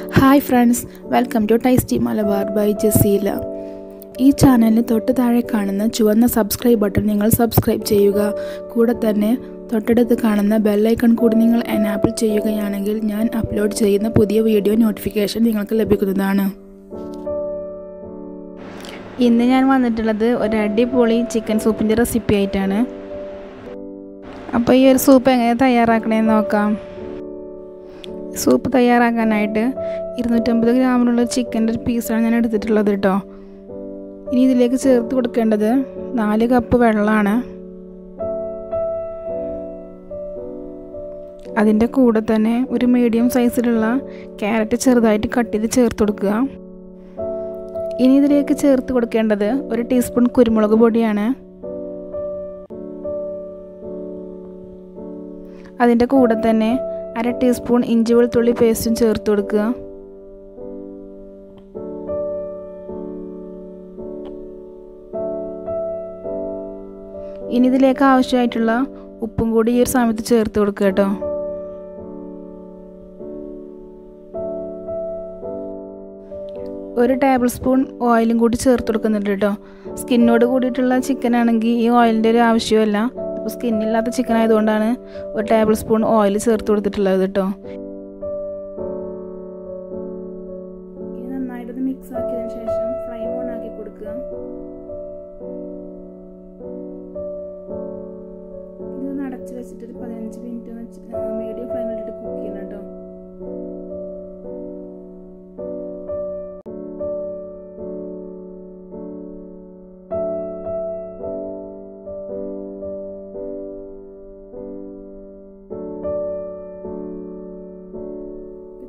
Hi friends, welcome to Tasty Malabar by Jaseela. ഈ ചാനലിന് തൊട്ട് താഴെ കാണുന്ന ചുവന്ന സബ്സ്ക്രൈബ് ബട്ടൺ നിങ്ങൾ സബ്സ്ക്രൈബ് ചെയ്യുക. കൂടെ തന്നെ തൊട്ടടുത്ത് കാണുന്ന ബെൽ ഐക്കൺ കൂടി നിങ്ങൾ എനാബിൾ ചെയ്യുകയാണെങ്കിൽ ഞാൻ അപ്ലോഡ് ചെയ്യുന്ന പുതിയ വീഡിയോ നോട്ടിഫിക്കേഷൻ നിങ്ങൾക്ക് ലഭിക്കുന്നതാണ്. ഇന്ന് ഞാൻ വന്നിട്ടുള്ളത് ഒരു അടിപൊളി ചിക്കൻ സൂപ്പിൻ്റെ റെസിപ്പി ആയിട്ടാണ്. അപ്പോൾ ഈ ഒരു സൂപ്പ് എങ്ങനെ തയ്യാറാക്കണമെന്ന് നോക്കാം. സൂപ്പ് തയ്യാറാക്കാനായിട്ട് 250 ഗ്രാമിനുള്ള ചിക്കൻ്റെ ഒരു പീസാണ് ഞാൻ എടുത്തിട്ടുള്ളത് കേട്ടോ. ഇനി ഇതിലേക്ക് ചേർത്ത് കൊടുക്കേണ്ടത് 4 കപ്പ് വെള്ളമാണ്. അതിൻ്റെ കൂടെ തന്നെ ഒരു മീഡിയം സൈസിലുള്ള ക്യാരറ്റ് ചെറുതായിട്ട് കട്ട് ചെയ്ത് ചേർത്ത് കൊടുക്കുക. ഇനി ഇതിലേക്ക് ചേർത്ത് കൊടുക്കേണ്ടത് 1 ടീസ്പൂൺ കുരുമുളക് പൊടിയാണ്. അതിൻ്റെ കൂടെ തന്നെ 1/2 ടീസ്പൂൺ ഇഞ്ചി വെളുത്തുള്ളി പേസ്റ്റും ചേർത്ത് കൊടുക്കുക. ഇനി ഇതിലേക്ക് ആവശ്യമായിട്ടുള്ള ഉപ്പും കൂടി ഈ ഒരു സമയത്ത് ചേർത്ത് കൊടുക്കുക കേട്ടോ. ഒരു ടേബിൾ സ്പൂൺ ഓയിലും കൂടി ചേർത്ത് കൊടുക്കുന്നുണ്ട് കേട്ടോ. സ്കിന്നോട് കൂടിയിട്ടുള്ള ചിക്കൻ ആണെങ്കിൽ ഈ ഓയിലിൻ്റെ ഒരു ആവശ്യമല്ല. ഇപ്പോൾ സ്കിന്നില്ലാത്ത ചിക്കൻ ആയതുകൊണ്ടാണ് 1 ടേബിൾ സ്പൂൺ ഓയിൽ ചേർത്ത് കൊടുത്തിട്ടുള്ളത് കേട്ടോ. ഇനി നന്നായിട്ടൊന്ന് മിക്സ് ആക്കിയതിന് ശേഷം ഫ്ലെയിം ഓൺ ആക്കി കൊടുക്കുക. ഇതൊന്ന് അടച്ച് വെച്ചിട്ട് ഒരു 15 മിനിറ്റ് മീഡിയം ഫ്ലെയിമിലിട്ട് കുക്ക് ചെയ്യണം കേട്ടോ.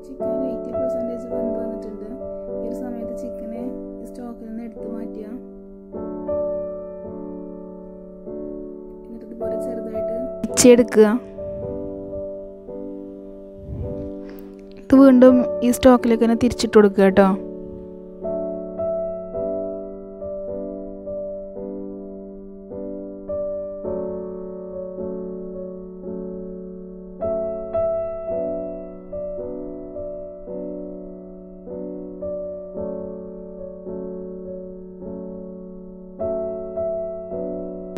ചിക്കൻ 80% വെന്ത് വന്നിട്ടുണ്ട്. ഈ ഒരു സമയത്ത് ചിക്കനെ ഈ സ്റ്റോക്കിൽ നിന്ന് എടുത്ത് മാറ്റുക. എന്നിട്ട് ഇതുപോലെ ചെറുതായിട്ട് ഇച്ചെടുക്കുക. ഇത് വീണ്ടും ഈ സ്റ്റോക്കിലേക്ക് തന്നെ തിരിച്ചിട്ട് കൊടുക്കുക കേട്ടോ.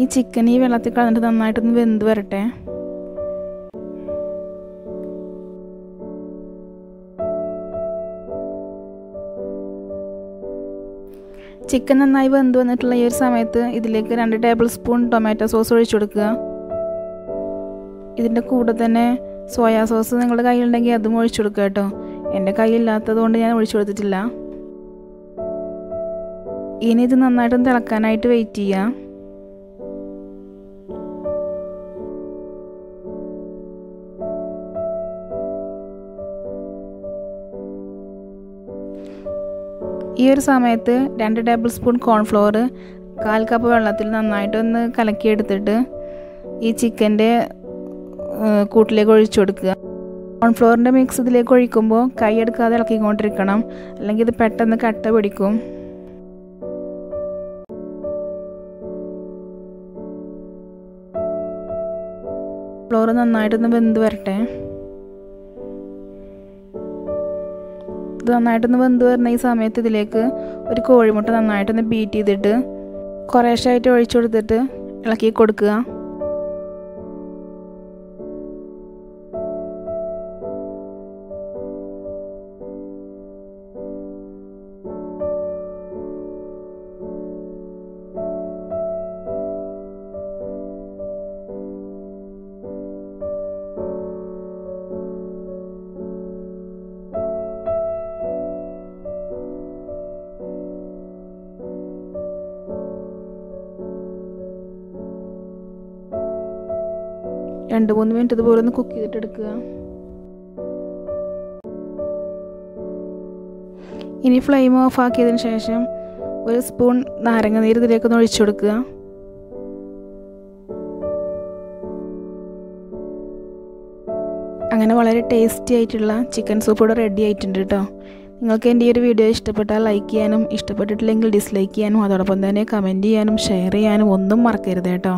ഈ ചിക്കൻ ഈ വെള്ളത്തിൽ കളഞ്ഞിട്ട് നന്നായിട്ടൊന്ന് വെന്ത് വരട്ടെ. ചിക്കൻ നന്നായി വെന്ത് വന്നിട്ടുള്ള ഈ ഒരു സമയത്ത് ഇതിലേക്ക് 2 ടേബിൾ സ്പൂൺ ടൊമാറ്റോ സോസ് ഒഴിച്ചു കൊടുക്കുക. ഇതിൻ്റെ കൂടെ തന്നെ സോയാ സോസ് നിങ്ങളുടെ കയ്യിലുണ്ടെങ്കിൽ അതും ഒഴിച്ചു കൊടുക്കുക കേട്ടോ. എൻ്റെ കയ്യിലില്ലാത്തത് കൊണ്ട് ഞാൻ ഒഴിച്ചു കൊടുത്തിട്ടില്ല. ഇനി ഇത് നന്നായിട്ടൊന്ന് തിളക്കാനായിട്ട് വെയിറ്റ് ചെയ്യുക. ഈ ഒരു സമയത്ത് 2 ടേബിൾ സ്പൂൺ കോൺഫ്ലോർ 1/4 കപ്പ് വെള്ളത്തിൽ നന്നായിട്ടൊന്ന് കലക്കിയെടുത്തിട്ട് ഈ ചിക്കൻ്റെ കൂട്ടിലേക്ക് ഒഴിച്ചു കൊടുക്കുക. കോൺഫ്ലോറിൻ്റെ മിക്സ് ഇതിലേക്ക് ഒഴിക്കുമ്പോൾ കൈ എടുക്കാതെ ഇളക്കിക്കൊണ്ടിരിക്കണം, അല്ലെങ്കിൽ ഇത് പെട്ടെന്ന് കട്ട പിടിക്കും. ഫ്ലോർ നന്നായിട്ടൊന്ന് വെന്ത് വരട്ടെ. ഇത് നന്നായിട്ടൊന്ന് വെന്ത് വരുന്ന ഈ സമയത്ത് ഇതിലേക്ക് ഒരു കോഴിമുട്ട നന്നായിട്ടൊന്ന് ബീറ്റ് ചെയ്തിട്ട് കുറേശ്ശായിട്ട് ഒഴിച്ചു കൊടുത്തിട്ട് ഇളക്കി കൊടുക്കുക. രണ്ട് 3 മിനിറ്റ് ഇതുപോലെ ഒന്ന് കുക്ക് ചെയ്തിട്ടെടുക്കുക. ഇനി ഫ്ലെയിം ഓഫ് ആക്കിയതിന് ശേഷം 1 സ്പൂൺ നാരങ്ങ നീര് ഇതിലേക്കൊന്ന് ഒഴിച്ചു കൊടുക്കുക. അങ്ങനെ വളരെ ടേസ്റ്റി ആയിട്ടുള്ള ചിക്കൻ സൂപ്പ് ഇവിടെ റെഡി ആയിട്ടുണ്ട് കേട്ടോ. നിങ്ങൾക്ക് എൻ്റെ ഈ ഒരു വീഡിയോ ഇഷ്ടപ്പെട്ടാൽ ലൈക്ക് ചെയ്യാനും ഇഷ്ടപ്പെട്ടിട്ടില്ലെങ്കിൽ ഡിസ്ലൈക്ക് ചെയ്യാനും അതോടൊപ്പം തന്നെ കമൻറ്റ് ചെയ്യാനും ഷെയർ ചെയ്യാനും ഒന്നും മറക്കരുത് കേട്ടോ.